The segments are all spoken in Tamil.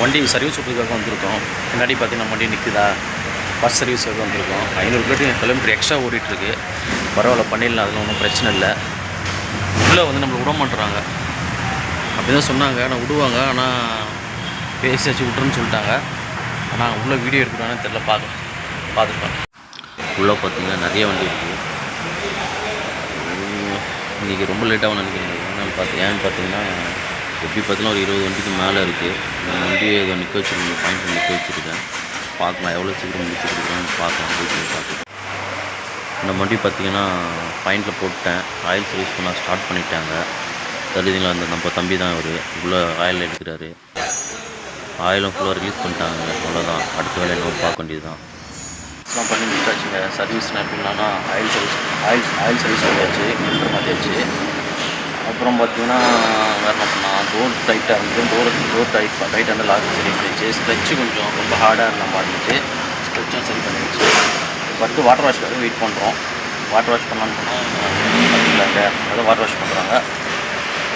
வண்டி சர்வீஸ் விட்றதுக்காக வந்திருக்கோம். முன்னாடி பார்த்தீங்கன்னா வண்டி நிற்குதா, பஸ் சர்வீஸுக்காக வந்திருக்கோம். 500 கிலோமீட்டர் எக்ஸ்ட்ரா ஓடிட்டுருக்கு. பரவாயில்ல, பண்ணிடலாம், அதில் ஒன்றும் பிரச்சனை இல்லை. உள்ளே வந்து நம்மளை விட மாட்டுறாங்க. அப்படி தான் சொன்னாங்க, ஆனால் விடுவாங்க, ஆனால் பேசியாச்சு விட்ருன்னு சொல்லிட்டாங்க. ஆனால் உள்ளே வீடியோ எடுக்கிறான்னு தெரில, பார்த்துருக்கேன். உள்ளே பார்த்தீங்கன்னா நிறைய வண்டி இருக்குது. இன்றைக்கி ரொம்ப லேட்டாகவும் நினைக்கிறேன். ஏன்னு பார்த்தீங்கன்னா எப்படி பார்த்தீங்கன்னா ஒரு 20 வண்டிக்கு மேலே இருக்குது. நான் வண்டியை இதை நிற்க வச்சுருக்கேன், பாயிண்ட் நிற்க வச்சுருக்கேன். பார்க்கலாம் எவ்வளோ சீக்கிரம் முடிச்சு கொடுக்குறேன்னு பார்க்கலாம். பார்க்கலாம். இந்த வண்டி பார்த்திங்கன்னா பாயிண்டில் போட்டேன். ஆயில் சர்வீஸ் பண்ண ஸ்டார்ட் பண்ணிட்டாங்க. தெரியுதுங்களா, அந்த நம்ம தம்பி தான் அவர் உள்ளே ஆயில் எடுக்கிறாரு. ஆயிலும் ஃபுல்லாக ரிலீஸ் பண்ணிட்டாங்க. அவ்வளோதான், அடுத்த வேலை என்ன பார்க்க வேண்டியது தான். இதெல்லாம் பண்ணி முடிச்சாச்சுங்க. சர்வீஸ்னால் எப்படின்னா ஆயில் சர்வீஸ் பண்ணியாச்சு, ஃபில்டர் மாற்றியாச்சு. அப்புறம் பார்த்திங்கன்னா வேறு என்ன பண்ணால், டோர் டைட்டாக இருந்துச்சு. டோர் டைட்டாக இருந்து லாக் சரி பண்ணிச்சு. ஸ்க்ரெட்சு கொஞ்சம் ரொம்ப ஹார்டாக இருந்த மாதிரி இருந்துச்சு. ஸ்க்ரெட்சும் சரி பண்ணிடுச்சு. பட்டு வாட்டர் வாஷ்க்காக வெயிட் பண்ணுறோம். வாட்டர் வாஷ் பண்ணலான்னு போனால் பார்த்திங்களாங்க, அதாவது வாட்டர் வாஷ் பண்ணுறாங்க.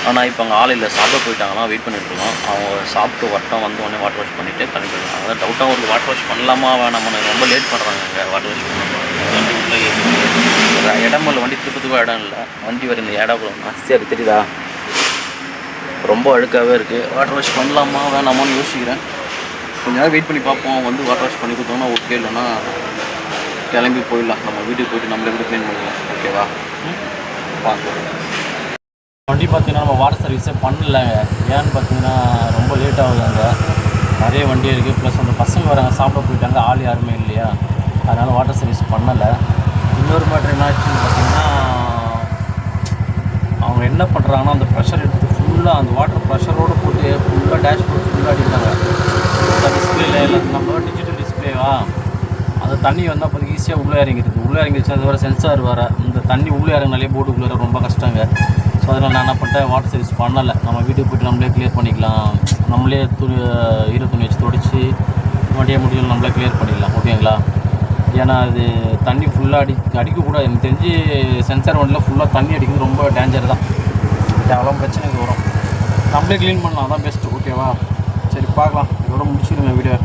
ஆனால் இப்போ அங்கே ஆள் இல்லை, சாப்பிட போயிட்டாங்களாம். வெயிட் பண்ணிட்டுருக்கோம். அவங்க சாப்பிட்டு வரட்டும், வந்து உடனே வாட்டர் வாஷ் பண்ணிவிட்டு கிளம்பி போயிடுவாங்க. அதான் டவுட்டாக ஒரு வாட்டர் வாஷ் பண்ணலாமா வேணாமா, ரொம்ப லேட் பண்ணுறாங்க அங்கே வாட்டர் வாஷ் பண்ணலாம். வண்டி உள்ளே இடம் இல்லை, வண்டி திருப்பத்துக்கும் இடம் இல்லை. வண்டி வர இந்த இடம் சரி தெரியுதா, ரொம்ப அழுக்காகவே இருக்குது. வாட்டர் வாஷ் பண்ணலாமா வேணாமான்னு யோசிக்கிறேன். கொஞ்ச நேரம் வெயிட் பண்ணி பார்ப்போம். வந்து வாட்டர் வாஷ் பண்ணி கொடுத்தோம்னா ஓகே, இல்லைன்னா கிளம்பி போயிடலாம். நம்ம வீட்டுக்கு போய்ட்டு நம்மளே கூட க்ளீன் பண்ணிக்கலாம். ஓகேவா? பார்க்கலாம். வண்டி பார்த்திங்கன்னா நம்ம வாட்டர் சர்வீஸே பண்ணலைங்க. ஏன்னு பார்த்தீங்கன்னா ரொம்ப லேட் ஆகுது. அங்கே நிறைய வண்டி இருக்குது. ப்ளஸ் அந்த பசங்க வராங்க, சாப்பிட போயிட்டாங்க, ஆள் யாருமே இல்லையா, அதனால் வாட்டர் சர்வீஸ் பண்ணலை. இன்னொரு மேட்ரு என்ன ஆச்சுன்னு பார்த்தீங்கன்னா, அவங்க என்ன பண்ணுறாங்கன்னா அந்த ப்ரெஷர் எடுத்து ஃபுல்லாக அந்த வாட்டர் ப்ரெஷரோடு போட்டு ஃபுல்லாக டேஷ்போர்ட் ஃபுல்லாக அடிக்கிறாங்க. டிஸ்பிளேல எல்லாத்தையும் நம்ம டிஜிட்டல் டிஸ்பிளேவா, அந்த தண்ணி வந்தால் பார்த்திங்க ஈஸியாக உள்ளே இறங்கிடுச்சு. அது வேறு சென்சார் வேறு. இந்த தண்ணி உள்ளே இறங்கினாலே போட்டுக்குள்ளே ரொம்ப கஷ்டங்க. ஸோ அதனால் நான் என்ன பண்ணிட்டேன், வாட்டர் சர்வீஸ் பண்ணலை. நம்ம வீட்டுக்கு போய்ட்டு நம்மளே க்ளியர் பண்ணிக்கலாம். நம்மளே ஈர துணி வச்சு துடைச்சி வண்டியை முடியும், நம்மளே க்ளியர் பண்ணிடலாம். ஓகேங்களா? ஏன்னா அது தண்ணி ஃபுல்லாக அடிக்கக்கூடாது. எனக்கு தெரிஞ்சு சென்சார் வண்டியில் ஃபுல்லாக தண்ணி அடிக்கிறது ரொம்ப டேஞ்சர் தான். அவ்வளோ பிரச்சனைக்கு வரும். நம்மளே க்ளீன் பண்ணலாம், அதான் பெஸ்ட்டு. ஓகேவா? சரி, பார்க்கலாம். இதோட முடிச்சுடுங்க வீடியோ.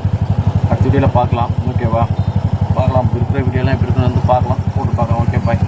அடுத்த வீடியோவில் பார்க்கலாம். ஓகேவா? பார்க்கலாம். இருக்கிற வீடியோலாம் எப்படி இருக்குன்னு வந்து பார்க்கலாம், போட்டு பார்க்கலாம். ஓகே, பாய்.